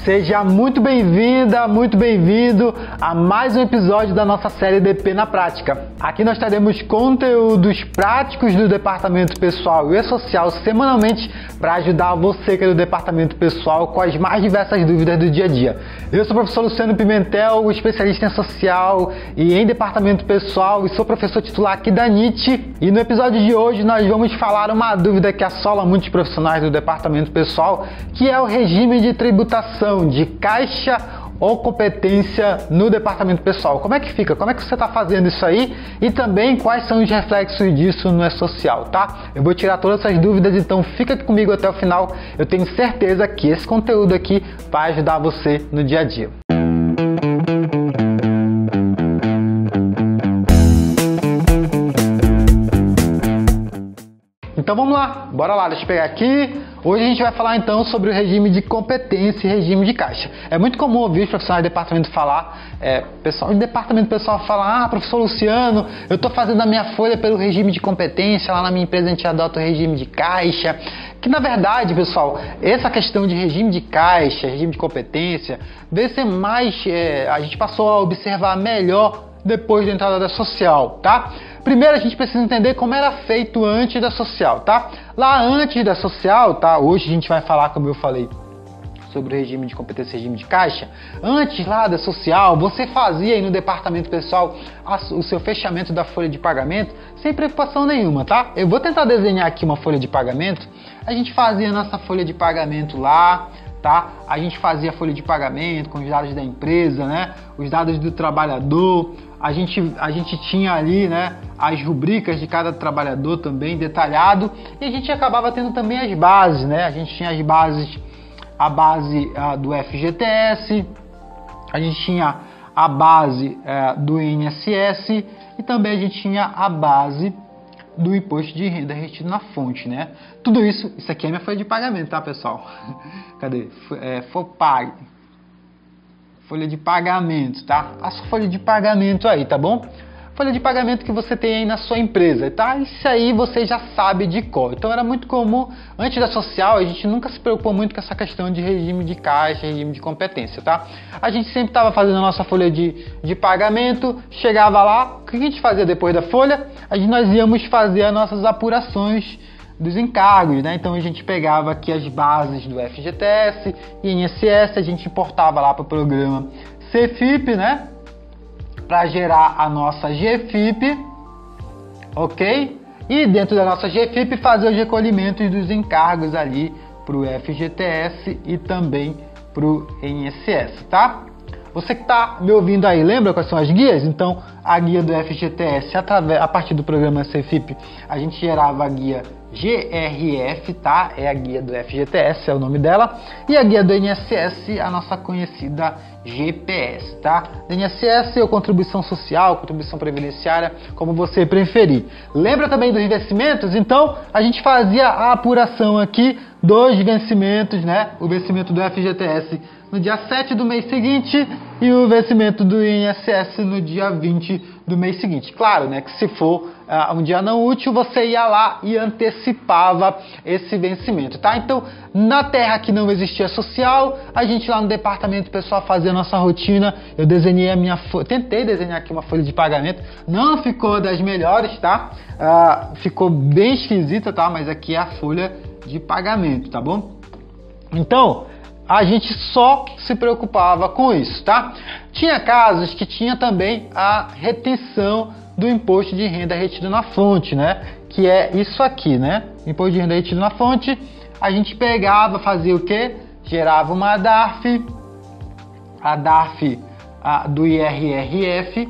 Seja muito bem-vinda, muito bem-vindo a mais um episódio da nossa série DP na Prática. Aqui nós teremos conteúdos práticos do Departamento Pessoal e Social semanalmente para ajudar você que é do Departamento Pessoal com as mais diversas dúvidas do dia a dia. Eu sou o professor Luciano Pimentel, especialista em Social e em Departamento Pessoal e sou professor titular aqui da NIT. E no episódio de hoje nós vamos falar uma dúvida que assola muitos profissionais do Departamento Pessoal, que é o regime de tributação de caixa ou competência no Departamento Pessoal. Como é que fica? Como é que você está fazendo isso aí? E também quais são os reflexos disso no E-Social, tá? Eu vou tirar todas essas dúvidas, então fica aqui comigo até o final. Eu tenho certeza que esse conteúdo aqui vai ajudar você no dia a dia. Então vamos lá, bora lá, deixa eu pegar aqui. Hoje a gente vai falar então sobre o regime de competência e regime de caixa. É muito comum ouvir os profissionais de departamento falar, pessoal de departamento pessoal falar: professor Luciano, eu estou fazendo a minha folha pelo regime de competência, lá na minha empresa a gente adota o regime de caixa. Que na verdade, pessoal, essa questão de regime de caixa, regime de competência, deve ser mais, a gente passou a observar melhor depois da entrada da social, tá? Primeiro a gente precisa entender como era feito antes da social, tá? Lá antes da social, tá? Hoje a gente vai falar, como eu falei, sobre o regime de competência e regime de caixa. Antes lá da social, você fazia aí no departamento pessoal o seu fechamento da folha de pagamento sem preocupação nenhuma, tá? Eu vou tentar desenhar aqui uma folha de pagamento. A gente fazia a nossa folha de pagamento lá, tá? A gente fazia a folha de pagamento com os dados da empresa, né? Os dados do trabalhador. A gente tinha ali, né, as rubricas de cada trabalhador também detalhado, e a gente acabava tendo também as bases, né? A gente tinha as bases, a base do FGTS, a gente tinha a base do INSS e também a gente tinha a base do imposto de renda retido na fonte, né? Tudo isso aqui é minha folha de pagamento, tá, pessoal? Cadê? FOPAG. Folha de pagamento, tá? A sua folha de pagamento aí, tá bom? Folha de pagamento que você tem aí na sua empresa, tá? Isso aí você já sabe de cor. Então era muito comum, antes da social, a gente nunca se preocupou muito com essa questão de regime de caixa, regime de competência, tá? A gente sempre estava fazendo a nossa folha de pagamento, chegava lá, o que a gente fazia depois da folha? Nós íamos fazer as nossas apurações dos encargos, né? Então a gente pegava aqui as bases do FGTS e INSS, a gente importava lá para o programa CFIP, né? Para gerar a nossa GFIP, ok? E dentro da nossa GFIP fazer os recolhimentos dos encargos ali para o FGTS e também para o INSS, tá? Você que está me ouvindo aí, lembra quais são as guias? Então, a guia do FGTS, a partir do programa CFIP, a gente gerava a guia GRF, tá? É a guia do FGTS, é o nome dela. E a guia do INSS, a nossa conhecida GPS, tá? INSS ou contribuição social, contribuição previdenciária, como você preferir. Lembra também dos vencimentos? Então, a gente fazia a apuração aqui dos vencimentos, né? O vencimento do FGTS no dia 7 do mês seguinte e o vencimento do INSS no dia 20 do mês seguinte. Claro, né, que se for um dia não útil, você ia lá e antecipava esse vencimento, tá? Então, na terra que não existia social, a gente lá no departamento pessoal fazia a nossa rotina. Eu desenhei tentei desenhar aqui uma folha de pagamento, não ficou das melhores, tá? Ficou bem esquisita, tá? Mas aqui é a folha de pagamento, tá bom? Então, a gente só se preocupava com isso, tá? Tinha casos que tinha também a retenção do imposto de renda retido na fonte, né? Que é isso aqui, né? Imposto de renda retido na fonte, a gente pegava, fazia o quê? Gerava uma DARF, a DARF do IRRF,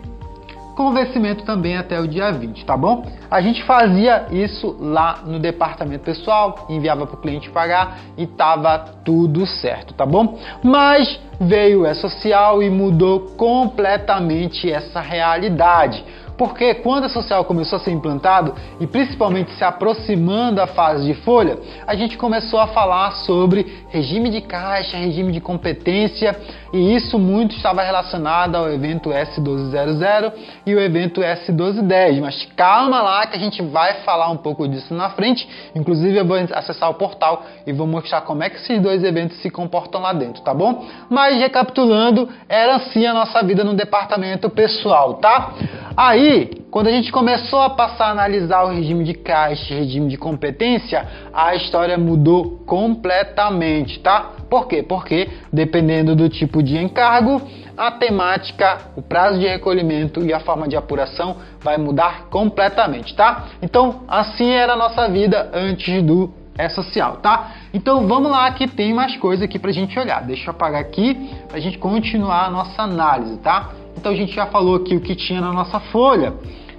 com vencimento também até o dia 20, tá bom? A gente fazia isso lá no departamento pessoal, enviava para o cliente pagar e tava tudo certo, tá bom? Mas veio o E-Social e mudou completamente essa realidade. Porque quando a social começou a ser implantado, e principalmente se aproximando da fase de folha, a gente começou a falar sobre regime de caixa, regime de competência, e isso muito estava relacionado ao evento S1200 e o evento S1210. Mas calma lá que a gente vai falar um pouco disso na frente. Inclusive eu vou acessar o portal e vou mostrar como é que esses dois eventos se comportam lá dentro, tá bom? Mas recapitulando, era assim a nossa vida no departamento pessoal, tá? Aí, quando a gente começou a passar a analisar o regime de caixa e regime de competência, a história mudou completamente, tá? Por quê? Porque dependendo do tipo de encargo, a temática, o prazo de recolhimento e a forma de apuração vai mudar completamente, tá? Então, assim era a nossa vida antes do E-Social, tá? Então vamos lá que tem mais coisa aqui pra gente olhar. Deixa eu apagar aqui pra gente continuar a nossa análise, tá? Então a gente já falou aqui o que tinha na nossa folha.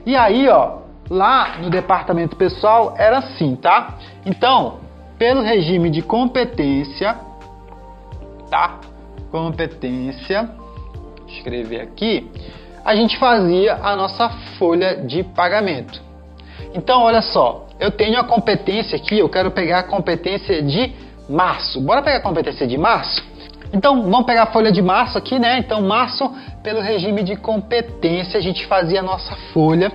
E aí, ó, lá no departamento pessoal era assim, tá? Então, pelo regime de competência, tá? Competência, escrever aqui, a gente fazia a nossa folha de pagamento. Então, olha só, eu tenho a competência aqui, eu quero pegar a competência de março. Bora pegar a competência de março? Então, vamos pegar a folha de março aqui, né? Então, março, pelo regime de competência, a gente fazia a nossa folha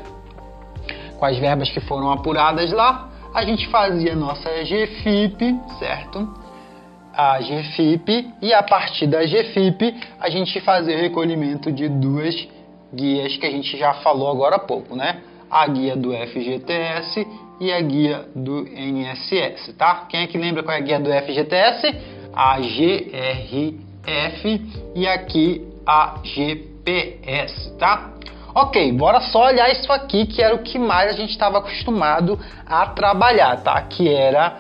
com as verbas que foram apuradas lá. A gente fazia a nossa GFIP, certo? A GFIP, e a partir da GFIP, a gente fazia o recolhimento de duas guias que a gente já falou agora há pouco, né? A guia do FGTS e a guia do INSS, tá? Quem é que lembra qual é a guia do FGTS? A GRF e aqui a GPS, tá? Ok, bora só olhar isso aqui, que era o que mais a gente estava acostumado a trabalhar, tá? Que era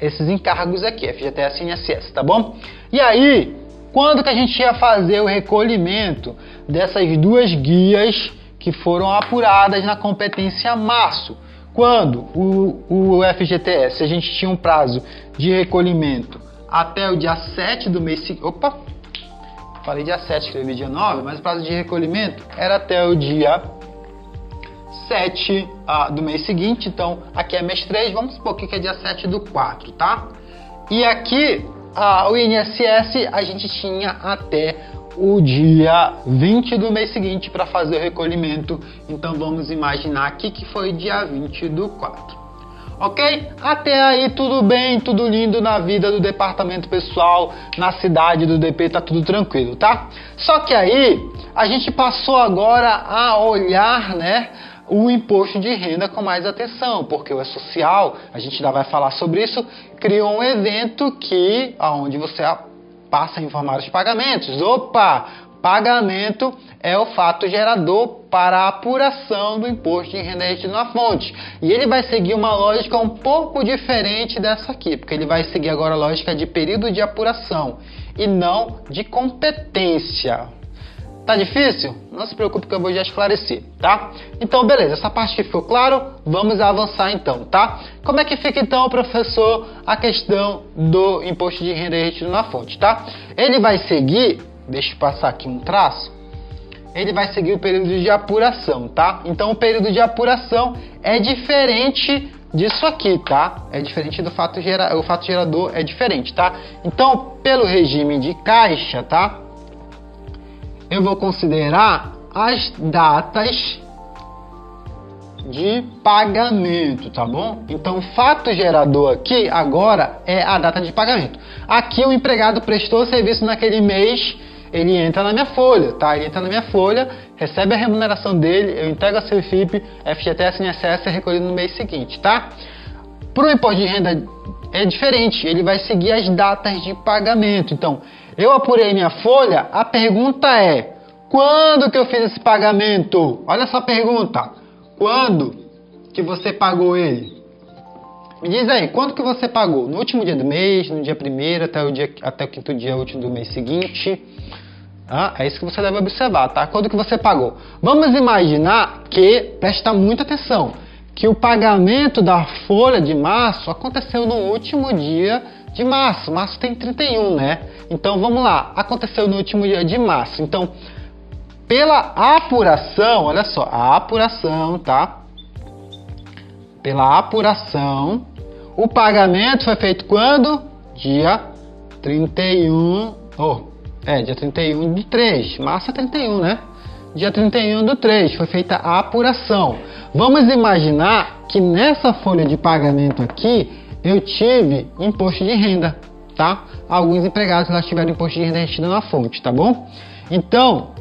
esses encargos aqui, FGTS e INSS, tá bom? E aí, quando que a gente ia fazer o recolhimento dessas duas guias que foram apuradas na competência março? Quando o FGTS, a gente tinha um prazo de recolhimento até o dia 7 do mês seguinte. Opa! Falei dia 7, escrevi dia 9, mas o prazo de recolhimento era até o dia 7 do mês seguinte. Então, aqui é mês 3, vamos supor que é dia 7 do 4, tá? E aqui, o INSS, a gente tinha até o dia 20 do mês seguinte para fazer o recolhimento. Então, vamos imaginar aqui que foi dia 20 do 4. Ok? Até aí tudo bem, tudo lindo na vida do departamento pessoal, na cidade do DP, tá tudo tranquilo, tá? Só que aí a gente passou agora a olhar, né, o imposto de renda com mais atenção, porque o E-Social, a gente ainda vai falar sobre isso, criou um evento onde você passa a informar os pagamentos. Opa! Pagamento é o fato gerador para a apuração do imposto de renda retido na fonte. E ele vai seguir uma lógica um pouco diferente dessa aqui, porque ele vai seguir agora a lógica de período de apuração e não de competência. Tá difícil? Não se preocupe que eu vou já esclarecer, tá? Então, beleza, essa parte que ficou claro, vamos avançar então, tá? Como é que fica então, professor, a questão do imposto de renda retido na fonte, tá? Ele vai seguir, deixa eu passar aqui um traço, ele vai seguir o período de apuração, tá? Então, o período de apuração é diferente disso aqui, tá? É diferente do fato gerador, o fato gerador é diferente, tá? Então, pelo regime de caixa, tá? Eu vou considerar as datas de pagamento, tá bom? Então, o fato gerador aqui agora é a data de pagamento. Aqui o empregado prestou serviço naquele mês, ele entra na minha folha, tá? Ele entra na minha folha, recebe a remuneração dele, eu entrego a CFIP, FGTS e INSS é recolhido no mês seguinte, tá? Para o imposto de renda é diferente, ele vai seguir as datas de pagamento. Então, eu apurei minha folha, a pergunta é: quando que eu fiz esse pagamento? Olha essa pergunta. Quando que você pagou ele? Me diz aí, quando que você pagou? No último dia do mês, no dia 1º, até o 5º dia útil do mês seguinte? É isso que você deve observar, tá? Quando que você pagou? Vamos imaginar que, presta muita atenção, que o pagamento da folha de março aconteceu no último dia de março. Março tem 31, né? Então, vamos lá. Aconteceu no último dia de março. Então, pela apuração, olha só, a apuração, tá? Pela apuração, o pagamento foi feito quando? Dia 31, dia 31 do 3, março é 31, né? Dia 31 do 3, foi feita a apuração. Vamos imaginar que nessa folha de pagamento aqui, eu tive imposto de renda, tá? Alguns empregados lá tiveram imposto de renda retido na fonte, tá bom? Então,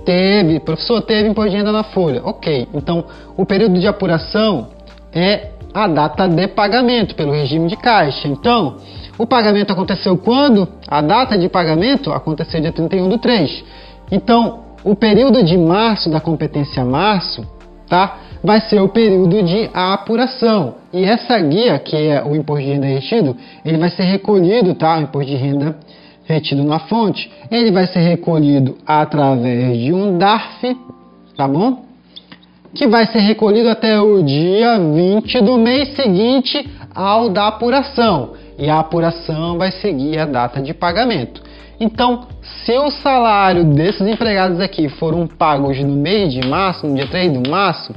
professor, teve imposto de renda na folha, ok. Então, o período de apuração é a data de pagamento pelo regime de caixa. Então, o pagamento aconteceu quando? A data de pagamento aconteceu dia 31 do 3. Então, o período de março, da competência março, tá? Vai ser o período de apuração. E essa guia, que é o imposto de renda retido, ele vai ser recolhido, tá? O imposto de renda retido na fonte, ele vai ser recolhido através de um DARF, tá bom? Que vai ser recolhido até o dia 20 do mês seguinte ao da apuração. E a apuração vai seguir a data de pagamento. Então, se o salário desses empregados aqui foram pagos no mês de março, no dia 3 de março,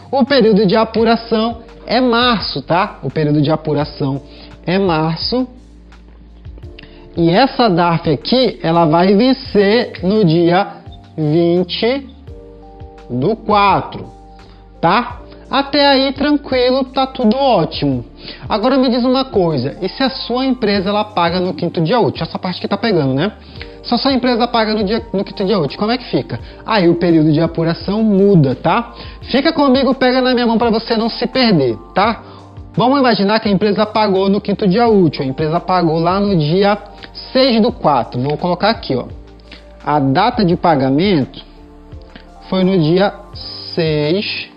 o período de apuração é março, tá? O período de apuração é março. E essa DARF aqui, ela vai vencer no dia 20 do 4, tá? Até aí, tranquilo, tá tudo ótimo. Agora me diz uma coisa, e se a sua empresa ela paga no quinto dia útil? Essa parte que tá pegando, né? Se a sua empresa paga no quinto dia útil, como é que fica? Aí o período de apuração muda, tá? Fica comigo, pega na minha mão para você não se perder, tá? Vamos imaginar que a empresa pagou no quinto dia útil. A empresa pagou lá no dia 6 do 4. Vou colocar aqui, ó. A data de pagamento foi no dia 6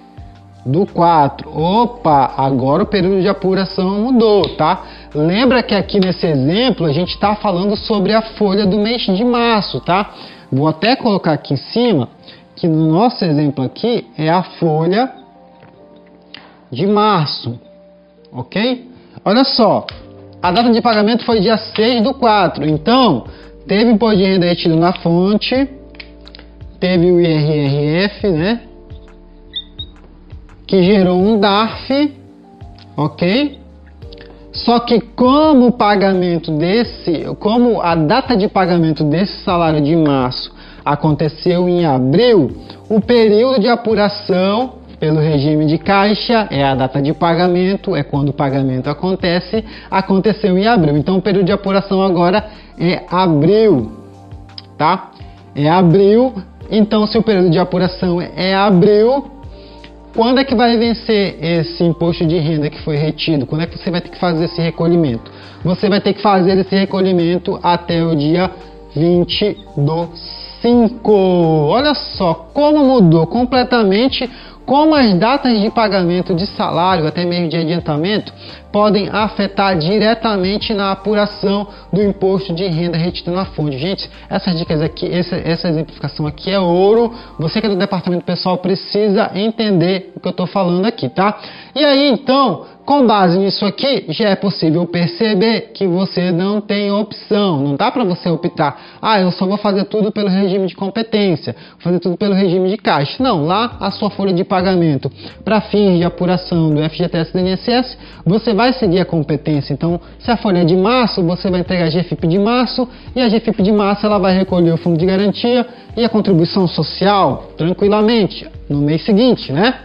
do 4. Opa, agora o período de apuração mudou, tá? Lembra que aqui nesse exemplo a gente está falando sobre a folha do mês de março, tá? Vou até colocar aqui em cima que no nosso exemplo aqui é a folha de março, ok? Olha só, a data de pagamento foi dia 6 do 4, então teve imposto de renda retido na fonte, teve o IRRF, né? Que gerou um DARF, ok? Só que como a data de pagamento desse salário de março aconteceu em abril, o período de apuração pelo regime de caixa é a data de pagamento, é quando o pagamento aconteceu em abril. Então o período de apuração agora é abril, tá? É abril, então se o período de apuração é abril, quando é que vai vencer esse imposto de renda que foi retido? Quando é que você vai ter que fazer esse recolhimento? Você vai ter que fazer esse recolhimento até o dia 20 do 5. Olha só como mudou completamente, como as datas de pagamento de salário, até mesmo de adiantamento, podem afetar diretamente na apuração do imposto de renda retido na fonte. Gente, essas dicas aqui, essa exemplificação aqui é ouro. Você que é do departamento pessoal precisa entender o que eu estou falando aqui, tá? E aí, então, com base nisso aqui, já é possível perceber que você não tem opção. Não dá para você optar, eu só vou fazer tudo pelo regime de competência, fazer tudo pelo regime de caixa. Não, lá a sua folha de pagamento para fins de apuração do FGTS e do INSS, você vai seguir a competência. Então, se a folha é de março, você vai entregar a GFIP de março, e a GFIP de março ela vai recolher o fundo de garantia e a contribuição social tranquilamente no mês seguinte, né?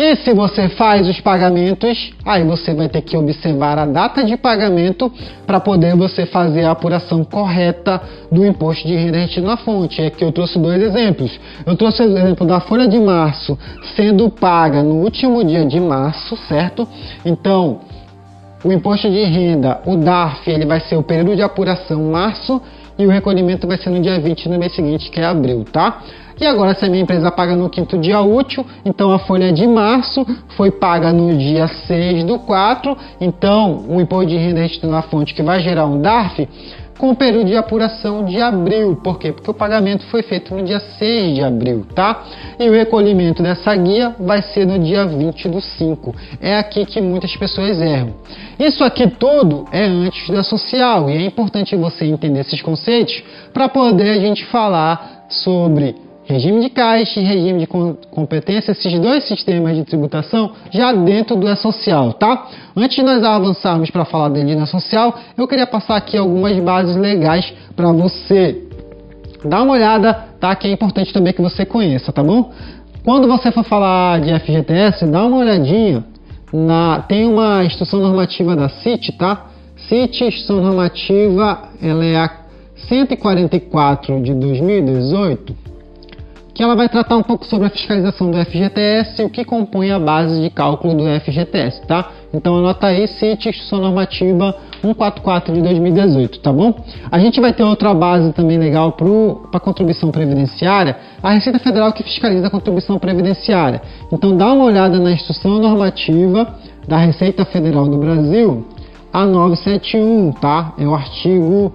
E se você faz os pagamentos, aí você vai ter que observar a data de pagamento para poder você fazer a apuração correta do imposto de renda retido na fonte. Aqui eu trouxe dois exemplos. Eu trouxe o exemplo da folha de março sendo paga no último dia de março, certo? Então, o imposto de renda, o DARF, ele vai ser o período de apuração março e o recolhimento vai ser no dia 20 no mês seguinte, que é abril, tá? E agora, se a minha empresa paga no quinto dia útil, então a folha de março foi paga no dia 6 do 4, então o imposto de renda retido na fonte que vai gerar um DARF com o período de apuração de abril. Por quê? Porque o pagamento foi feito no dia 6 de abril, tá? E o recolhimento dessa guia vai ser no dia 20 do 5. É aqui que muitas pessoas erram. Isso aqui tudo é antes da social, e é importante você entender esses conceitos para poder a gente falar sobre regime de caixa e regime de competência, esses dois sistemas de tributação já dentro do E-Social, tá? Antes de nós avançarmos para falar dele no E-Social, eu queria passar aqui algumas bases legais para você dar uma olhada, tá? Que é importante também que você conheça, tá bom? Quando você for falar de FGTS, dá uma olhadinha, tem uma instrução normativa da CIT, tá? CIT, instrução normativa, ela é a 144 de 2018, que ela vai tratar um pouco sobre a fiscalização do FGTS e o que compõe a base de cálculo do FGTS, tá? Então anota aí, CIT, Instrução Normativa 144 de 2018, tá bom? A gente vai ter outra base também legal para contribuição previdenciária, a Receita Federal que fiscaliza a contribuição previdenciária. Então dá uma olhada na Instrução Normativa da Receita Federal do Brasil, a 971, tá? É o artigo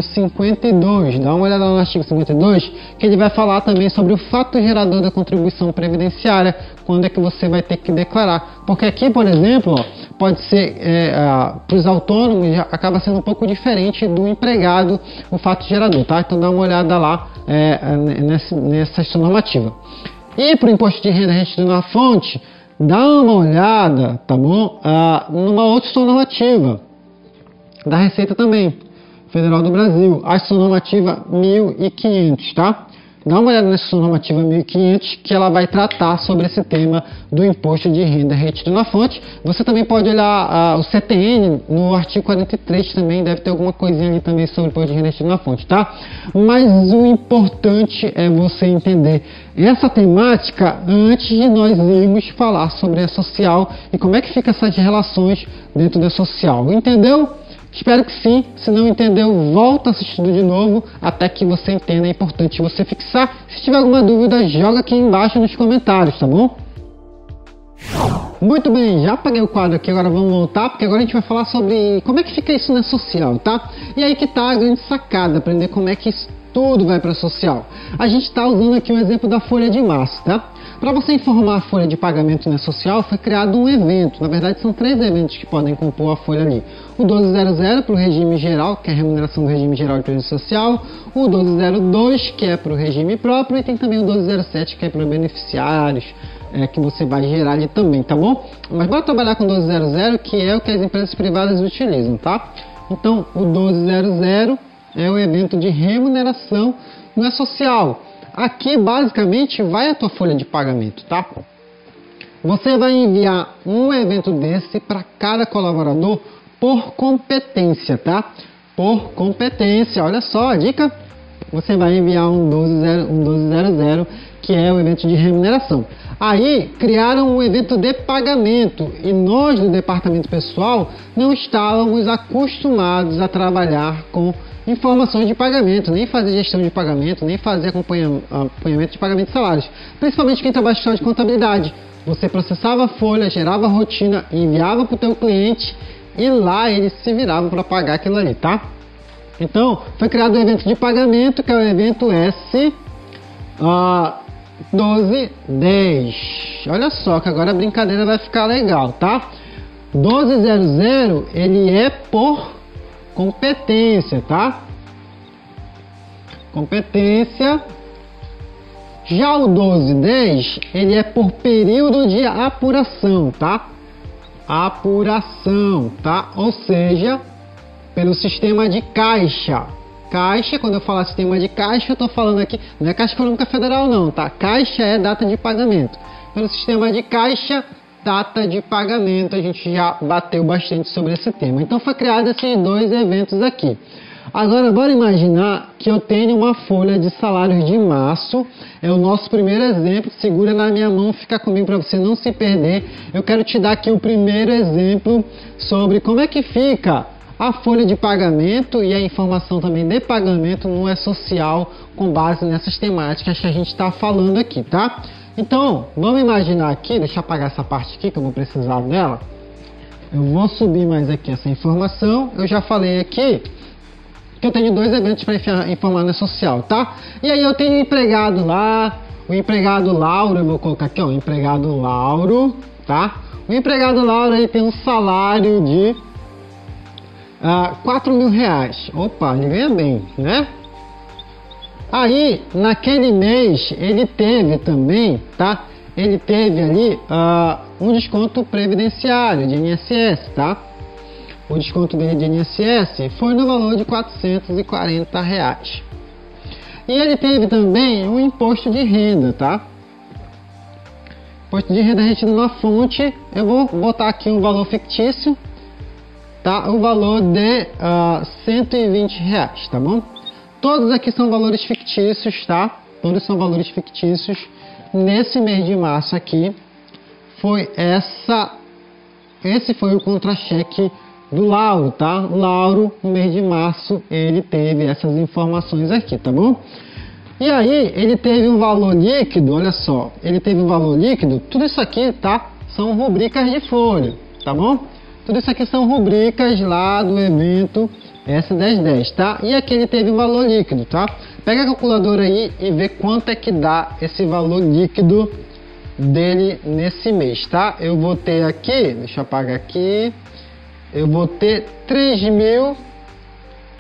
52, dá uma olhada no artigo 52, que ele vai falar também sobre o fato gerador da contribuição previdenciária, quando é que você vai ter que declarar. Porque aqui, por exemplo, pode ser, para os autônomos, acaba sendo um pouco diferente do empregado, o fato gerador, tá? Então dá uma olhada lá nessa instrução normativa. E para o imposto de renda retido na fonte, dá uma olhada, tá bom? Numa outra instrução normativa da Receita também, Federal do Brasil, a instrução normativa 1500, tá? Dá uma olhada na instrução normativa 1500, que ela vai tratar sobre esse tema do imposto de renda retido na fonte. Você também pode olhar o CTN, no artigo 43 também, deve ter alguma coisinha ali também sobre o imposto de renda retido na fonte, tá? Mas o importante é você entender essa temática antes de nós irmos falar sobre a social e como é que fica essas relações dentro da social, entendeu? Espero que sim, se não entendeu, volta assistindo de novo até que você entenda, é importante você fixar. Se tiver alguma dúvida, joga aqui embaixo nos comentários, tá bom? Muito bem, já apaguei o quadro aqui, agora vamos voltar, porque agora a gente vai falar sobre como é que fica isso na social, tá? E aí que tá a grande sacada, aprender como é que isso tudo vai para social. A gente está usando aqui um exemplo da folha de março, tá? Para você informar a folha de pagamento na social, foi criado um evento. Na verdade, são 3 eventos que podem compor a folha ali. O 1200 para o regime geral, que é a remuneração do regime geral de previdência social. O 1202, que é para o regime próprio. E tem também o 1207, que é para os beneficiários, que você vai gerar ali também, tá bom? Mas bora trabalhar com o 1200, que é o que as empresas privadas utilizam, tá? Então, o 1200 é o evento de remuneração no E-Social. Aqui, basicamente, vai a tua folha de pagamento, tá? Você vai enviar um evento desse para cada colaborador por competência, tá? Por competência, olha só a dica. Você vai enviar um 1200, que é o evento de remuneração. Aí, criaram um evento de pagamento e nós, do departamento pessoal, não estávamos acostumados a trabalhar com informações de pagamento, nem fazer gestão de pagamento, nem fazer acompanhamento de pagamento de salários. Principalmente quem trabalha em de contabilidade. Você processava a folha, gerava a rotina, enviava para o teu cliente e lá eles se viravam para pagar aquilo ali, tá? Então, foi criado um evento de pagamento, que é o evento S1210. Olha só que agora a brincadeira vai ficar legal, tá? 1200, ele é por competência, tá? Competência. Já o 1210, ele é por período de apuração, tá? Apuração, tá? Ou seja, pelo sistema de caixa. Caixa, quando eu falar sistema de caixa, eu tô falando aqui, não é Caixa Econômica Federal não, tá? Caixa é data de pagamento. Pelo sistema de caixa, data de pagamento, a gente já bateu bastante sobre esse tema. Então foi criado esses 2 eventos aqui. Agora bora imaginar que eu tenho uma folha de salários de março, é o nosso primeiro exemplo, segura na minha mão, fica comigo para você não se perder. Eu quero te dar aqui o primeiro exemplo sobre como é que fica a folha de pagamento e a informação também de pagamento no E-Social com base nessas temáticas que a gente está falando aqui, tá? Então, vamos imaginar aqui, deixa eu apagar essa parte aqui que eu vou precisar dela. Eu vou subir mais aqui essa informação. Eu já falei aqui que eu tenho 2 eventos para informar na social, tá? E aí eu tenho o empregado lá, o empregado Lauro, eu vou colocar aqui, ó, o empregado Lauro, tá? O empregado Lauro aí tem um salário de R$4.000. Opa, ele ganha bem, né? Aí, naquele mês, ele teve também, tá? Ele teve ali um desconto previdenciário de INSS, tá? O desconto dele de INSS foi no valor de R$440. E ele teve também um imposto de renda, tá? Imposto de renda retido na fonte, eu vou botar aqui um valor fictício, tá? O valor de R$120, tá bom? Todos aqui são valores fictícios, tá? Todos são valores fictícios. Nesse mês de março aqui, esse foi o contra-cheque do Lauro, tá? O Lauro, no mês de março, ele teve essas informações aqui, tá bom? E aí, ele teve um valor líquido, olha só, ele teve um valor líquido, tudo isso aqui, tá? São rubricas de folha, tá bom? Tudo isso aqui são rubricas lá do evento S1010, tá? E aqui ele teve um valor líquido, tá? Pega a calculadora aí e vê quanto é que dá esse valor líquido dele nesse mês, tá? Eu vou ter aqui, deixa eu apagar aqui, eu vou ter 3.000,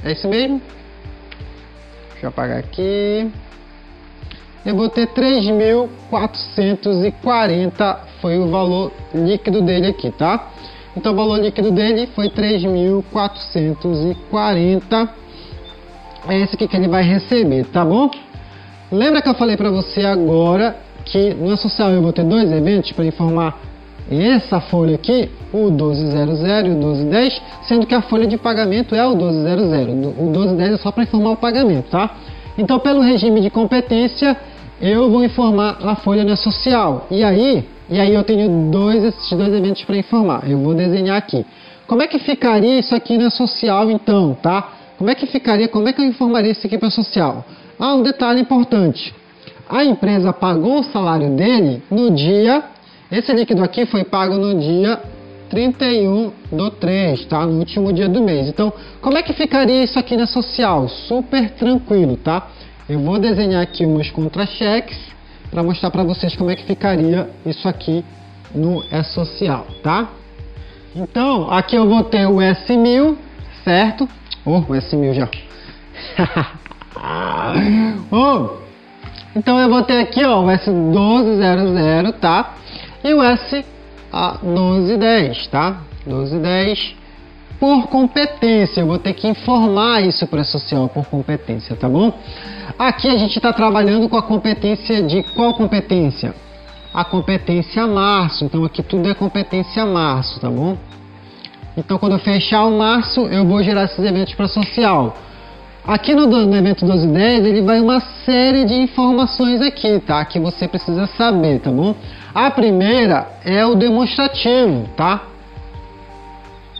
é isso mesmo? Deixa eu apagar aqui, eu vou ter 3.440, foi o valor líquido dele aqui, tá? Então o valor líquido dele foi 3.440. É esse aqui que ele vai receber, tá bom? Lembra que eu falei para você agora que no social eu vou ter dois eventos para informar essa folha aqui, o 1200 e o 1210, sendo que a folha de pagamento é o 1200. O 1210 é só para informar o pagamento, tá? Então, pelo regime de competência, eu vou informar a folha na social. E aí eu tenho esses dois eventos para informar. Eu vou desenhar aqui. Como é que ficaria isso aqui na social, então, tá? Como é que ficaria, como é que eu informaria isso aqui para a social? Um detalhe importante. A empresa pagou o salário dele no dia, esse líquido aqui foi pago no dia 31/3, tá? No último dia do mês. Então, como é que ficaria isso aqui na social? Super tranquilo, tá? Eu vou desenhar aqui umas contra-cheques para mostrar para vocês como é que ficaria isso aqui no E-Social, tá? Então, aqui eu vou ter o S1000, certo? O S1000 já. Então eu vou ter aqui, ó, o S1200, tá? E o S1210, tá? 1210 por competência. Eu vou ter que informar isso para a social por competência, tá bom? Aqui a gente está trabalhando com a competência de qual competência? A competência março. Então aqui tudo é competência março, tá bom? Então quando eu fechar o março, eu vou gerar esses eventos para a social. Aqui no evento 1210, ele vai uma série de informações aqui, tá? Que você precisa saber, tá bom? A primeira é o demonstrativo, tá?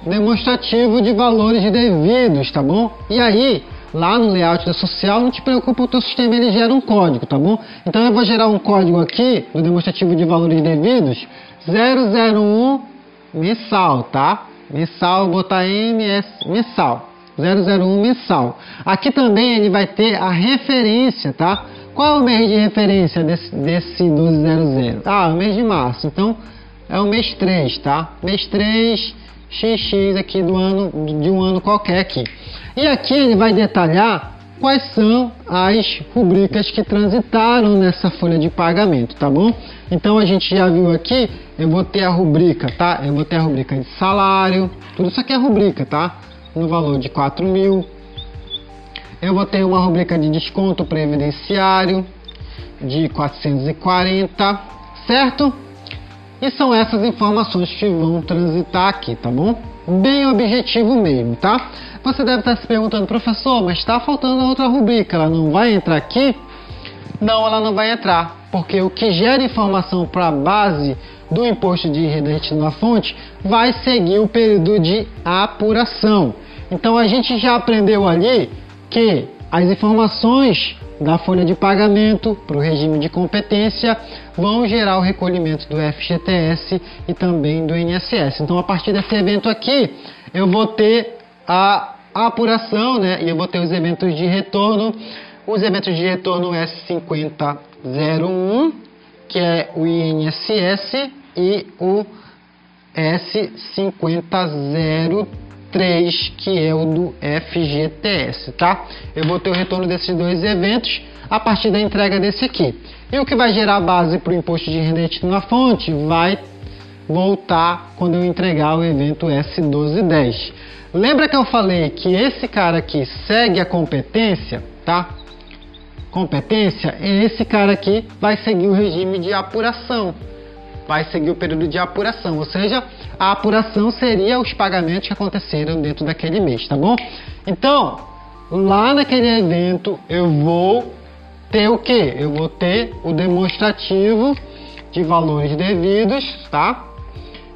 Demonstrativo de valores devidos, tá bom? E aí, lá no layout da social, não te preocupa, o teu sistema ele gera um código, tá bom? Então eu vou gerar um código aqui, do demonstrativo de valores devidos, 001 mensal, tá? Mensal, vou botar MS, mensal. 001 mensal. Aqui também ele vai ter a referência, tá? Qual é o mês de referência desse 1200? O mês de março. Então, é o mês 3, tá? Mês 3, XX aqui do ano, de um ano qualquer aqui. E aqui ele vai detalhar quais são as rubricas que transitaram nessa folha de pagamento, tá bom? Então, a gente já viu aqui, eu vou ter a rubrica, tá? Eu vou ter a rubrica de salário, tudo isso aqui é rubrica, tá? No valor de 4.000. Eu vou ter uma rubrica de desconto previdenciário de 440, certo? E são essas informações que vão transitar aqui, tá bom? Bem objetivo mesmo, tá? Você deve estar se perguntando, professor, mas está faltando a outra rubrica, ela não vai entrar aqui? Não, ela não vai entrar, porque o que gera informação para a base do imposto de renda retido na fonte vai seguir o período de apuração. Então a gente já aprendeu ali que as informações da folha de pagamento para o regime de competência vão gerar o recolhimento do FGTS e também do INSS. Então a partir desse evento aqui eu vou ter a apuração, né? E eu vou ter os eventos de retorno. Os eventos de retorno S5001, que é o INSS, e o S5002, 3, que é o do FGTS, tá? Eu vou ter o retorno desses dois eventos a partir da entrega desse aqui. E o que vai gerar base para o imposto de renda retido na fonte vai voltar quando eu entregar o evento S1210. Lembra que eu falei que esse cara aqui segue a competência, tá? Competência, esse cara aqui vai seguir o regime de apuração. Vai seguir o período de apuração, ou seja, a apuração seria os pagamentos que aconteceram dentro daquele mês, tá bom? Então, lá naquele evento eu vou ter o que? Eu vou ter o demonstrativo de valores devidos, tá?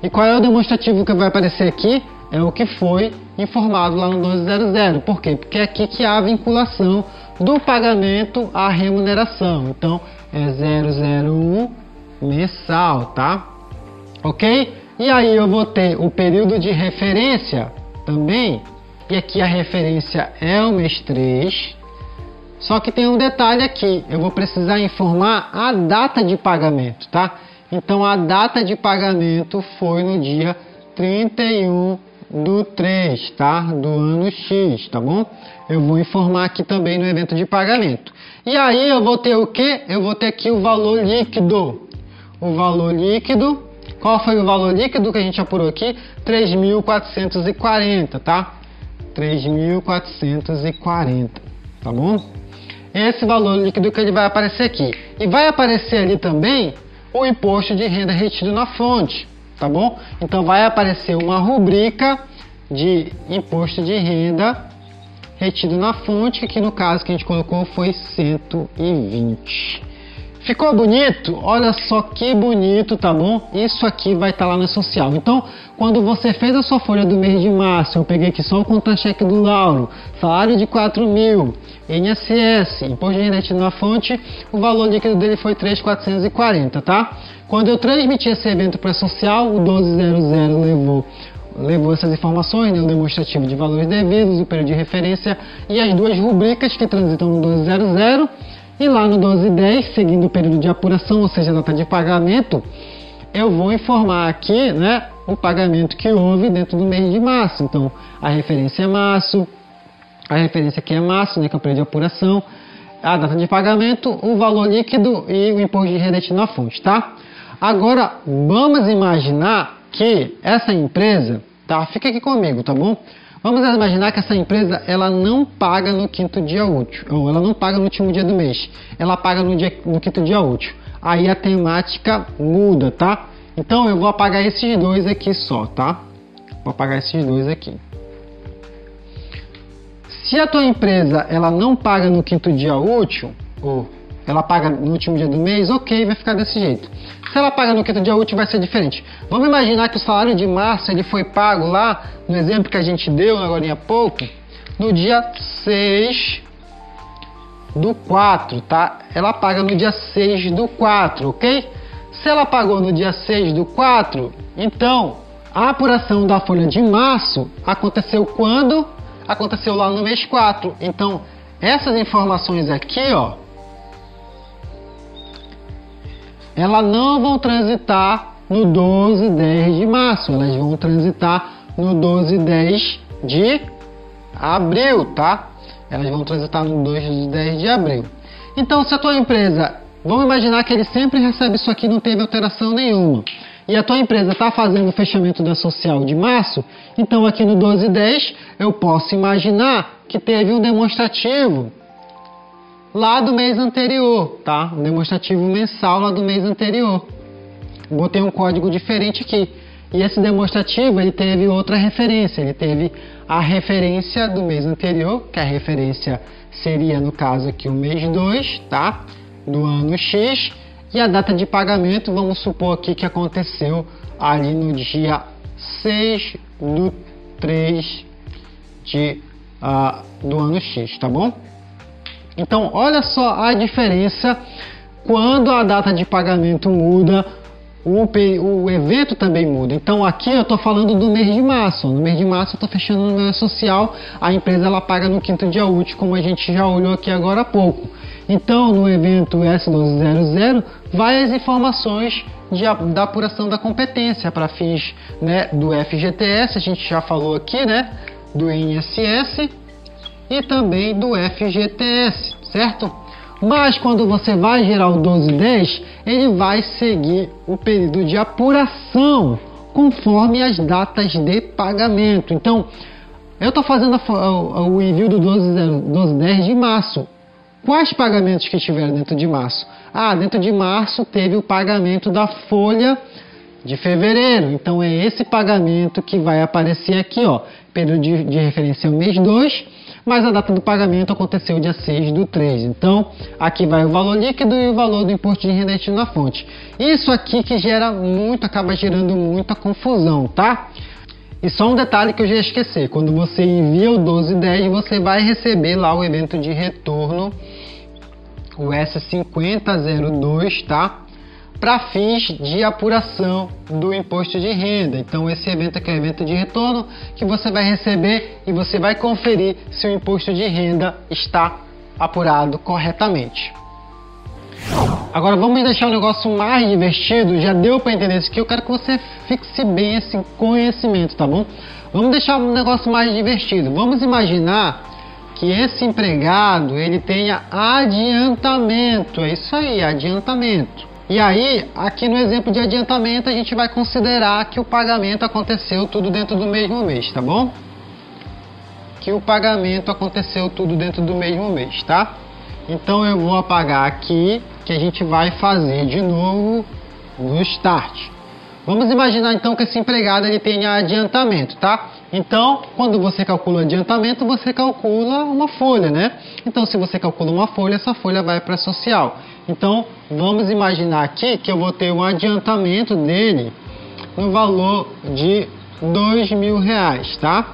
E qual é o demonstrativo que vai aparecer aqui? É o que foi informado lá no 1200. Por quê? Porque é aqui que há a vinculação do pagamento à remuneração. Então, é 001 mensal, tá? Ok? E aí eu vou ter o período de referência também. E aqui a referência é o mês 3. Só que tem um detalhe aqui. Eu vou precisar informar a data de pagamento, tá? Então, a data de pagamento foi no dia 31/3, tá? Do ano X, tá bom? Eu vou informar aqui também no evento de pagamento. E aí eu vou ter o quê? Eu vou ter aqui o valor líquido. O valor líquido, qual foi o valor líquido que a gente apurou aqui? 3.440, tá? 3.440, tá bom? Esse valor líquido que ele vai aparecer aqui. E vai aparecer ali também o imposto de renda retido na fonte, tá bom? Então vai aparecer uma rubrica de imposto de renda retido na fonte, que no caso que a gente colocou foi 120. Ficou bonito? Olha só que bonito, tá bom? Isso aqui vai estar lá no social. Então, quando você fez a sua folha do mês de março, eu peguei aqui só o contra-cheque do Lauro, salário de 4.000, INSS, imposto de renda retido na fonte, o valor líquido dele foi 3.440, tá? Quando eu transmiti esse evento para social, o 1200 levou essas informações, né? O demonstrativo de valores devidos, o período de referência e as duas rubricas que transitam no 1200. E lá no 1210, seguindo o período de apuração, ou seja, a data de pagamento, eu vou informar aqui, né, o pagamento que houve dentro do mês de março. Então, a referência é março, a referência aqui é março, né, que é o período de apuração, a data de pagamento, o valor líquido e o imposto de renda retido na fonte, tá? Agora, vamos imaginar que essa empresa, tá? Fica aqui comigo, tá bom? Vamos imaginar que essa empresa ela não paga no quinto dia útil, ou ela não paga no último dia do mês, ela paga no quinto dia útil. Aí a temática muda, tá? Então eu vou apagar esses dois aqui só, tá? Vou apagar esses dois aqui. Se a tua empresa ela não paga no quinto dia útil, ou ela paga no último dia do mês, ok, vai ficar desse jeito. Se ela paga no quinto dia útil, vai ser diferente. Vamos imaginar que o salário de março ele foi pago lá, no exemplo que a gente deu agora há pouco, no dia 6/4, tá? Ela paga no dia 6/4, ok? Se ela pagou no dia 6/4, então a apuração da folha de março aconteceu quando? Aconteceu lá no mês 4. Então, essas informações aqui, ó, elas não vão transitar no 12/10 de março, elas vão transitar no 12/10 de abril, tá? Elas vão transitar no 12/10 de abril. Então, se a tua empresa, vamos imaginar que ele sempre recebe isso aqui, não teve alteração nenhuma, e a tua empresa está fazendo o fechamento da social de março, então aqui no 12/10 eu posso imaginar que teve um demonstrativo lá do mês anterior, tá? Um demonstrativo mensal lá do mês anterior. Botei um código diferente aqui. E esse demonstrativo, ele teve outra referência. Ele teve a referência do mês anterior, que a referência seria, no caso aqui, o mês 2, tá? Do ano X. E a data de pagamento, vamos supor aqui que aconteceu ali no dia 6/3 do ano X, tá bom? Então, olha só a diferença quando a data de pagamento muda, o evento também muda. Então, aqui eu estou falando do mês de março. No mês de março eu estou fechando no meu social, a empresa ela paga no quinto dia útil, como a gente já olhou aqui agora há pouco. Então, no evento S1200, vai as informações da apuração da competência para fins, né, do FGTS, a gente já falou aqui, né, do INSS e também do FGTS, certo? Mas quando você vai gerar o 1210, ele vai seguir o período de apuração conforme as datas de pagamento. Então, eu estou fazendo o envio do 1210 de março. Quais pagamentos que tiveram dentro de março? Dentro de março teve o pagamento da folha de fevereiro. Então, é esse pagamento que vai aparecer aqui, ó. Período de referência é o mês 2, mas a data do pagamento aconteceu dia 6/3. Então, aqui vai o valor líquido e o valor do imposto de renda retido na fonte. Isso aqui que acaba gerando muita confusão, tá? E só um detalhe que eu já esqueci, quando você envia o 1210, você vai receber lá o evento de retorno, o S5002, tá? Para fins de apuração do imposto de renda. Então esse evento aqui é o evento de retorno que você vai receber e você vai conferir se o imposto de renda está apurado corretamente. Agora vamos deixar o negócio mais divertido. Já deu para entender isso aqui? Eu quero que você fixe bem esse conhecimento, tá bom? Vamos deixar o negócio mais divertido. Vamos imaginar que esse empregado ele tenha adiantamento. É isso aí, adiantamento. E aí, aqui no exemplo de adiantamento, a gente vai considerar que o pagamento aconteceu tudo dentro do mesmo mês, tá bom? Que o pagamento aconteceu tudo dentro do mesmo mês, tá? Então eu vou apagar aqui, que a gente vai fazer de novo no Start. Vamos imaginar então que esse empregado ele tenha adiantamento, tá? Então, quando você calcula o adiantamento, você calcula uma folha, né? Então, se você calcula uma folha, essa folha vai para a social. Então, vamos imaginar aqui que eu vou ter um adiantamento dele no valor de R$2.000, tá?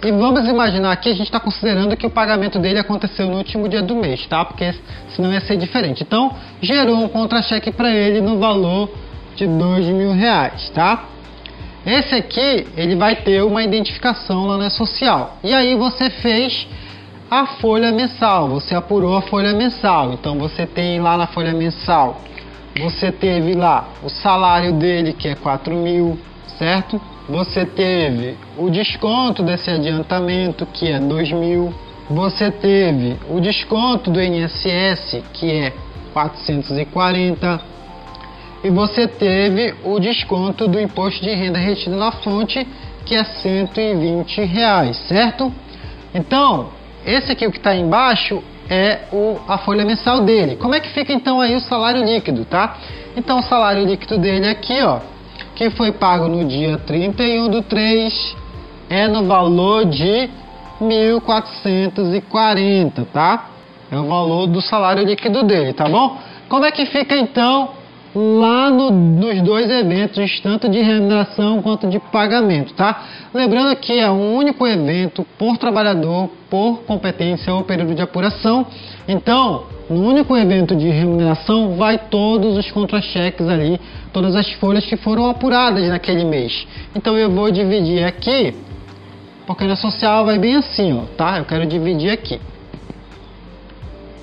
E vamos imaginar aqui, a gente está considerando que o pagamento dele aconteceu no último dia do mês, tá? Porque senão ia ser diferente. Então, gerou um contra-cheque para ele no valor de R$2.000, tá? Esse aqui, ele vai ter uma identificação lá na social. E aí você fez a folha mensal, você apurou a folha mensal. Então você tem lá na folha mensal, você teve lá o salário dele que é 4.000, certo? Você teve o desconto desse adiantamento que é 2.000. Você teve o desconto do INSS que é 440. E você teve o desconto do imposto de renda retido na fonte que é R$120, certo? Então, esse aqui o que está embaixo é a folha mensal dele. Como é que fica então aí o salário líquido, tá? Então o salário líquido dele aqui, ó, que foi pago no dia 31/3, é no valor de 1.440, tá? É o valor do salário líquido dele, tá bom? Como é que fica então lá nos dois eventos, tanto de remuneração quanto de pagamento, tá? Lembrando que é um único evento por trabalhador, por competência ou período de apuração. Então, no único evento de remuneração vai todos os contra-cheques ali, todas as folhas que foram apuradas naquele mês. Então eu vou dividir aqui, porque na social vai bem assim, ó, tá? Eu quero dividir aqui.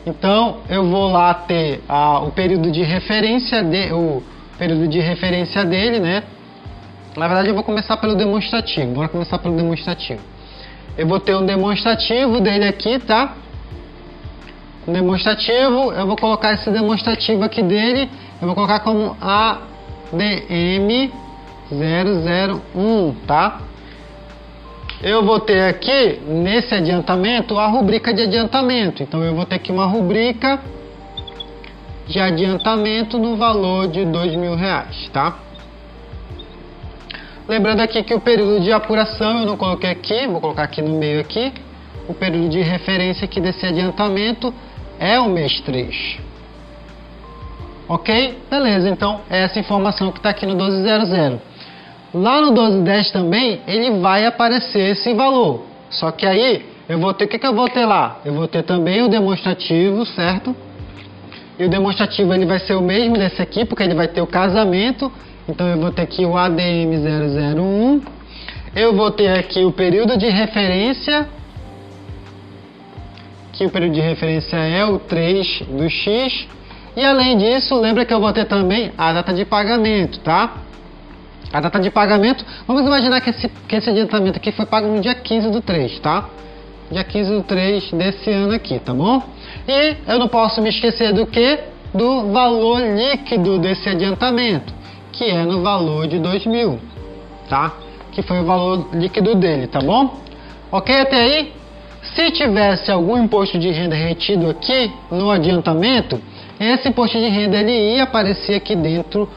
Então eu vou lá ter o período de referência dele, né? Na verdade eu vou começar pelo demonstrativo. Bora começar pelo demonstrativo. Eu vou ter um demonstrativo dele aqui, tá? Um demonstrativo, eu vou colocar esse demonstrativo aqui dele, eu vou colocar como ADM001, tá? Eu vou ter aqui, nesse adiantamento, a rubrica de adiantamento. Então eu vou ter aqui uma rubrica de adiantamento no valor de R$2.000, tá? Lembrando aqui que o período de apuração eu não coloquei aqui, vou colocar aqui no meio aqui. O período de referência aqui desse adiantamento é o mês 3. Ok? Beleza, então é essa informação que está aqui no 1200. Lá no 1210 também, ele vai aparecer esse valor. Só que aí, eu vou ter, o que eu vou ter lá? Eu vou ter também o demonstrativo, certo? E o demonstrativo ele vai ser o mesmo desse aqui, porque ele vai ter o casamento. Então eu vou ter aqui o ADM001. Eu vou ter aqui o período de referência, que o período de referência é o 3 do X. E além disso, lembra que eu vou ter também a data de pagamento, tá? A data de pagamento, vamos imaginar que esse adiantamento aqui foi pago no dia 15/3, tá? Dia 15/3 desse ano aqui, tá bom? E eu não posso me esquecer do que? Do valor líquido desse adiantamento, que é no valor de 2.000, tá? Que foi o valor líquido dele, tá bom? Ok até aí? Se tivesse algum imposto de renda retido aqui no adiantamento, esse imposto de renda ele ia aparecer aqui dentro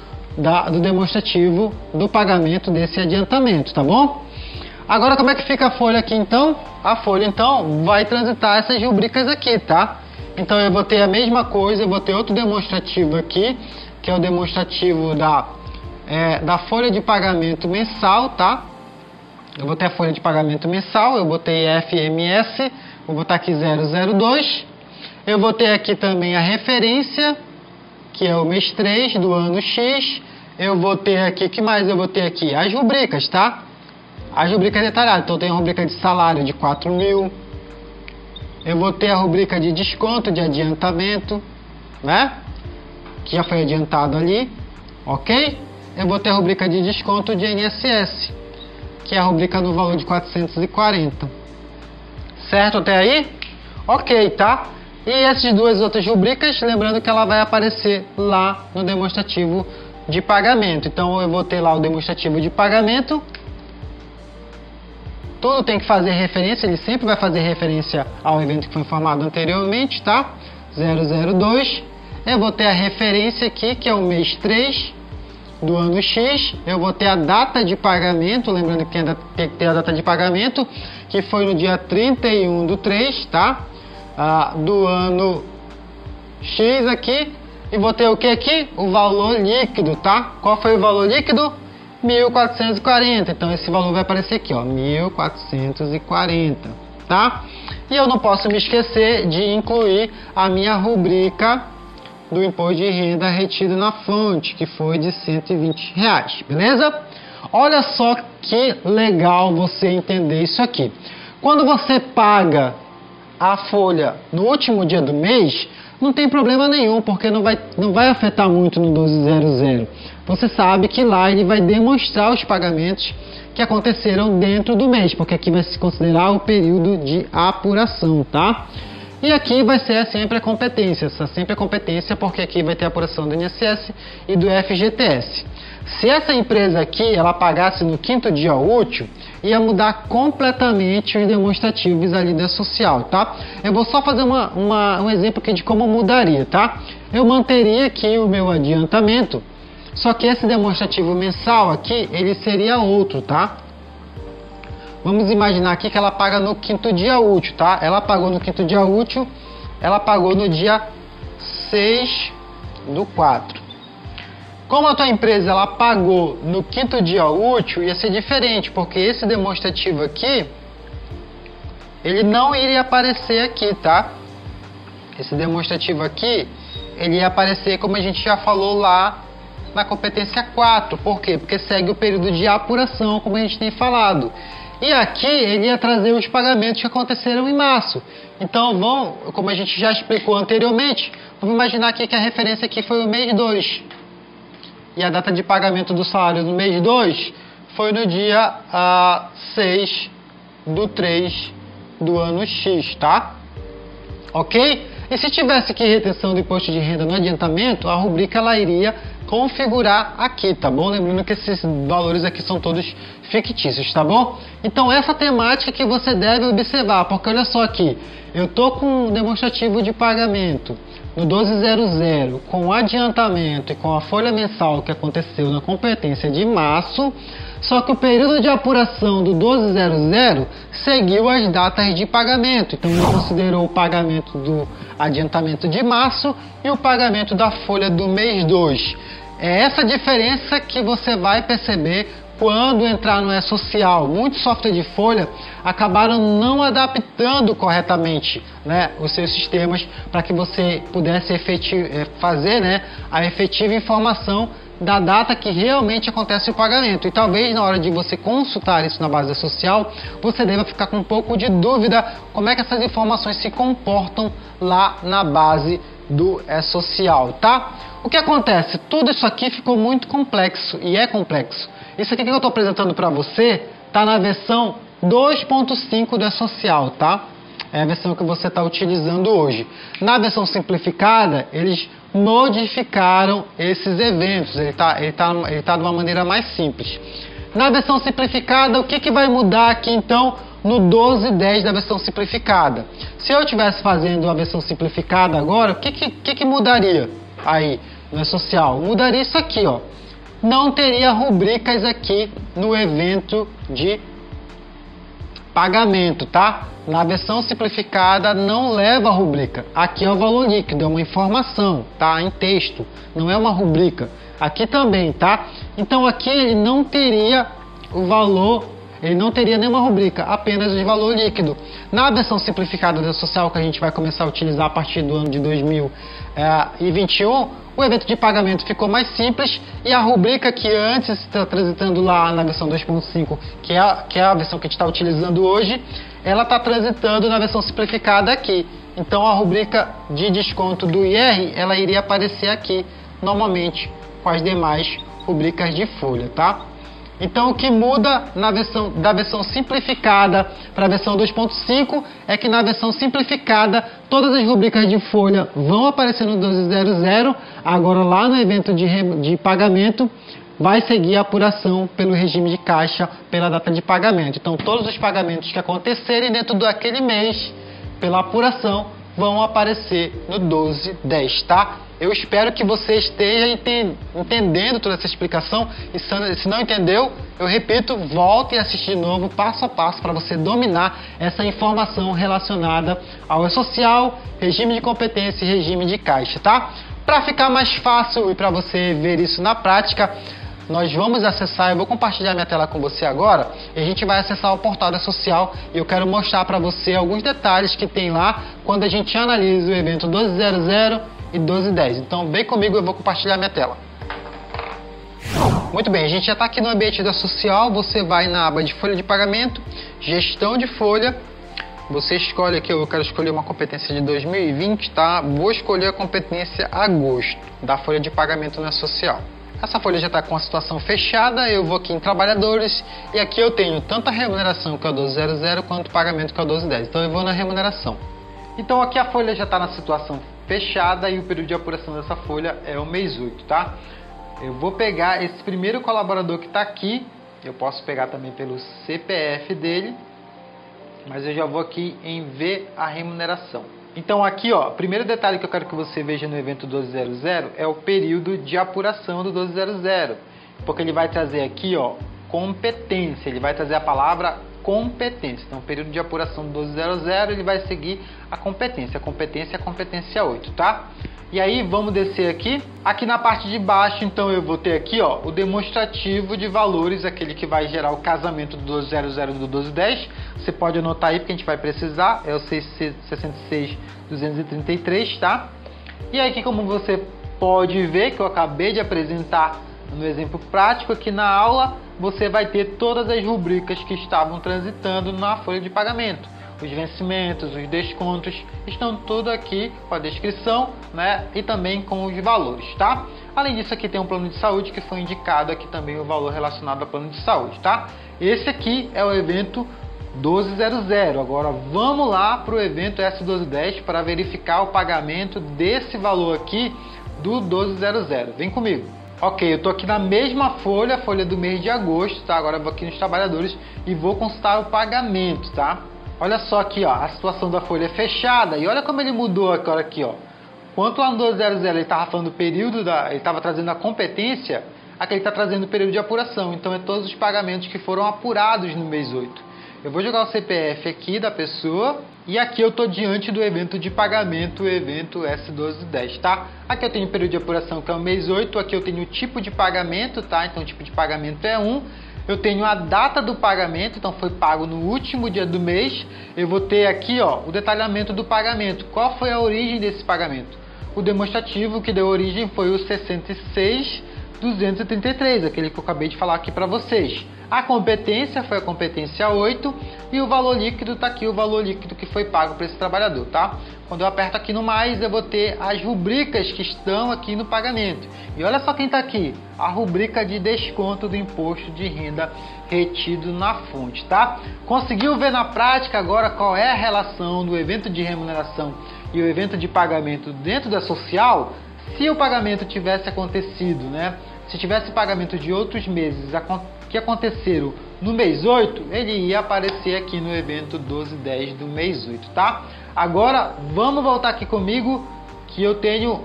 do demonstrativo do pagamento desse adiantamento, tá bom? Agora como é que fica a folha aqui então? A folha então vai transitar essas rubricas aqui, tá? Então eu vou ter a mesma coisa, eu vou ter outro demonstrativo aqui, que é o demonstrativo da folha de pagamento mensal, tá? Eu vou ter a folha de pagamento mensal, eu botei FMS, vou botar aqui 002. Eu vou ter aqui também a referência, que é o mês 3 do ano X. Eu vou ter aqui, o que mais eu vou ter aqui? As rubricas, tá? As rubricas detalhadas. Então tem a rubrica de salário de 4.000. Eu vou ter a rubrica de desconto de adiantamento, né? Que já foi adiantado ali, ok? Eu vou ter a rubrica de desconto de INSS, que é a rubrica no valor de 440. Certo até aí? Ok, tá? E essas duas outras rubricas, lembrando que ela vai aparecer lá no demonstrativo de pagamento. Então eu vou ter lá o demonstrativo de pagamento. Tudo tem que fazer referência, ele sempre vai fazer referência ao evento que foi informado anteriormente, tá? 002. Eu vou ter a referência aqui, que é o mês 3 do ano X. Eu vou ter a data de pagamento, lembrando que tem que ter a data de pagamento, que foi no dia 31/3, tá? Do ano X aqui. E vou ter o que aqui? O valor líquido, tá? Qual foi o valor líquido? 1.440. Então esse valor vai aparecer aqui, ó, 1.440, tá? E eu não posso me esquecer de incluir a minha rubrica do imposto de renda retido na fonte, que foi de R$120, beleza? Olha só que legal você entender isso aqui. Quando você paga a folha no último dia do mês, não tem problema nenhum, porque não vai afetar muito no 1200. Você sabe que lá ele vai demonstrar os pagamentos que aconteceram dentro do mês, porque aqui vai se considerar o período de apuração, tá? E aqui vai ser sempre a competência, porque aqui vai ter a apuração do INSS e do FGTS. Se essa empresa aqui, ela pagasse no 5º dia útil, ia mudar completamente os demonstrativos ali da social, tá? Eu vou só fazer um exemplo aqui de como mudaria, tá? Eu manteria aqui o meu adiantamento, só que esse demonstrativo mensal aqui, ele seria outro, tá? Vamos imaginar aqui que ela paga no 5º dia útil, tá? Ela pagou no 5º dia útil, ela pagou no dia 6/4. Como a tua empresa ela pagou no 5º dia útil, ia ser diferente, porque esse demonstrativo aqui, ele não iria aparecer aqui, tá? Esse demonstrativo aqui, ele ia aparecer como a gente já falou lá na competência 4. Por quê? Porque segue o período de apuração, como a gente tem falado. E aqui ele ia trazer os pagamentos que aconteceram em março. Então, como a gente já explicou anteriormente, vamos imaginar aqui que a referência aqui foi o mês 2. E a data de pagamento do salário no mês 2 foi no dia 6/3 do ano X, tá? Ok? E se tivesse aqui retenção do imposto de renda no adiantamento, a rubrica ela iria configurar aqui, tá bom? Lembrando que esses valores aqui são todos fictícios, tá bom? Então essa temática que você deve observar, porque olha só aqui, eu tô com um demonstrativo de pagamento no 1200 com o adiantamento e com a folha mensal que aconteceu na competência de março, só que o período de apuração do 1200 seguiu as datas de pagamento. Então ele considerou o pagamento do adiantamento de março e o pagamento da folha do mês 2. É essa diferença que você vai perceber quando entrar no e-social. Muitos softwares de folha acabaram não adaptando corretamente, né, os seus sistemas para que você pudesse fazer, né, a efetiva informação da data que realmente acontece o pagamento. E talvez na hora de você consultar isso na base social, você deva ficar com um pouco de dúvida como é que essas informações se comportam lá na base do E-Social, tá? O que acontece? Tudo isso aqui ficou muito complexo, e é complexo. Isso aqui que eu estou apresentando para você está na versão 2.5 do E-Social, tá? É a versão que você está utilizando hoje. Na versão simplificada, eles modificaram esses eventos, ele tá de uma maneira mais simples. Na versão simplificada, o que vai mudar aqui então no 12.10 da versão simplificada? Se eu estivesse fazendo a versão simplificada agora, o que mudaria aí no E-Social? Mudaria isso aqui, ó. Não teria rubricas aqui no evento de pagamento, tá? Na versão simplificada não leva rubrica. Aqui é o valor líquido, é uma informação, tá? Em texto, não é uma rubrica. Aqui também, tá? Então aqui ele não teria o valor, ele não teria nenhuma rubrica, apenas o valor líquido. Na versão simplificada do E-Social, que a gente vai começar a utilizar a partir do ano de 2021, o evento de pagamento ficou mais simples e a rubrica que antes está transitando lá na versão 2.5, que é a versão que a gente está utilizando hoje, ela está transitando na versão simplificada aqui. Então a rubrica de desconto do IR, ela iria aparecer aqui, normalmente com as demais rubricas de folha, tá? Então o que muda da versão simplificada para a versão 2.5 é que na versão simplificada todas as rubricas de folha vão aparecer no 12.00, agora lá no evento de pagamento vai seguir a apuração pelo regime de caixa pela data de pagamento. Então todos os pagamentos que acontecerem dentro daquele mês pela apuração vão aparecer no 12.10, tá? Eu espero que você esteja entendendo toda essa explicação e se não entendeu, eu repito, volte e assiste de novo, passo a passo, para você dominar essa informação relacionada ao E-Social, regime de competência e regime de caixa, tá? Para ficar mais fácil e para você ver isso na prática, nós vamos acessar, eu vou compartilhar minha tela com você agora, e a gente vai acessar o portal da E-Social e eu quero mostrar para você alguns detalhes que tem lá quando a gente analisa o evento 12.00 e 12.10. Então vem comigo, eu vou compartilhar minha tela. Muito bem, a gente já está aqui no ambiente da E-Social, você vai na aba de folha de pagamento, gestão de folha, você escolhe aqui, eu quero escolher uma competência de 2020, tá? Vou escolher a competência agosto da folha de pagamento na E-Social. Essa folha já está com a situação fechada, eu vou aqui em trabalhadores e aqui eu tenho tanto a remuneração que é o 12.00 quanto o pagamento que é o 12.10, então eu vou na remuneração. Então aqui a folha já está na situação fechada e o período de apuração dessa folha é o mês 8, tá? Eu vou pegar esse primeiro colaborador que está aqui, eu posso pegar também pelo CPF dele, mas eu já vou aqui em ver a remuneração. Então aqui, ó, o primeiro detalhe que eu quero que você veja no evento 12.00 é o período de apuração do 12.00, porque ele vai trazer aqui, ó, competência, ele vai trazer a palavra competência. Então, o período de apuração do 12.00 ele vai seguir a competência é a competência 8, tá? E aí, vamos descer aqui. Aqui na parte de baixo, então, eu vou ter aqui, ó, o demonstrativo de valores, aquele que vai gerar o casamento do 12.00 e do 12.10. Você pode anotar aí, porque a gente vai precisar, é o 66.233, tá? E aí, aqui, como você pode ver, que eu acabei de apresentar no exemplo prático, aqui na aula, você vai ter todas as rubricas que estavam transitando na folha de pagamento. Os vencimentos, os descontos, estão tudo aqui com a descrição, né? E também com os valores, tá? Além disso, aqui tem um plano de saúde que foi indicado aqui também o valor relacionado ao plano de saúde, tá? Esse aqui é o evento 12.00. Agora vamos lá para o evento S12.10 para verificar o pagamento desse valor aqui do 12.00. Vem comigo. Ok, eu estou aqui na mesma folha, a folha do mês de agosto, tá? Agora eu vou aqui nos trabalhadores e vou consultar o pagamento, tá? Olha só aqui, ó, a situação da folha é fechada e olha como ele mudou agora aqui, ó. Enquanto lá no 12.00 ele estava falando do período, ele estava trazendo a competência, aqui ele está trazendo o período de apuração. Então é todos os pagamentos que foram apurados no mês 8. Eu vou jogar o CPF aqui da pessoa e aqui eu estou diante do evento de pagamento, o evento S12.10, tá? Aqui eu tenho o período de apuração que é o mês 8, aqui eu tenho o tipo de pagamento, tá? Então o tipo de pagamento é 1. Eu tenho a data do pagamento, então foi pago no último dia do mês. Eu vou ter aqui, ó, o detalhamento do pagamento. Qual foi a origem desse pagamento? O demonstrativo que deu origem foi o 66 233, aquele que eu acabei de falar aqui para vocês. A competência foi a competência 8 e o valor líquido está aqui, o valor líquido que foi pago para esse trabalhador, tá? Quando eu aperto aqui no mais, eu vou ter as rubricas que estão aqui no pagamento. E olha só quem está aqui, a rubrica de desconto do imposto de renda retido na fonte, tá? Conseguiu ver na prática agora qual é a relação do evento de remuneração e o evento de pagamento dentro da social? Se o pagamento tivesse acontecido, né? Se tivesse pagamento de outros meses que aconteceram no mês 8, ele ia aparecer aqui no evento 12/10 do mês 8, tá? Agora, vamos voltar aqui comigo, que eu tenho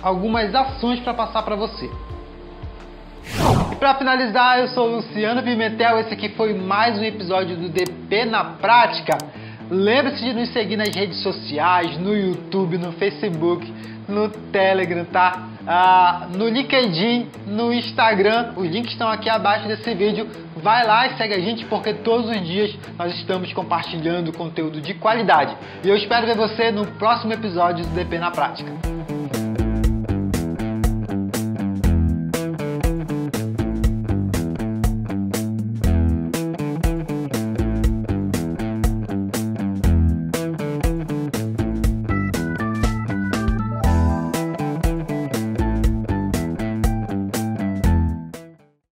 algumas ações para passar para você. E para finalizar, eu sou o Luciano Pimentel, esse aqui foi mais um episódio do DP na Prática. Lembre-se de nos seguir nas redes sociais, no YouTube, no Facebook, no Telegram, tá? No LinkedIn, no Instagram, os links estão aqui abaixo desse vídeo. Vai lá e segue a gente, porque todos os dias nós estamos compartilhando conteúdo de qualidade. E eu espero ver você no próximo episódio do DP na Prática.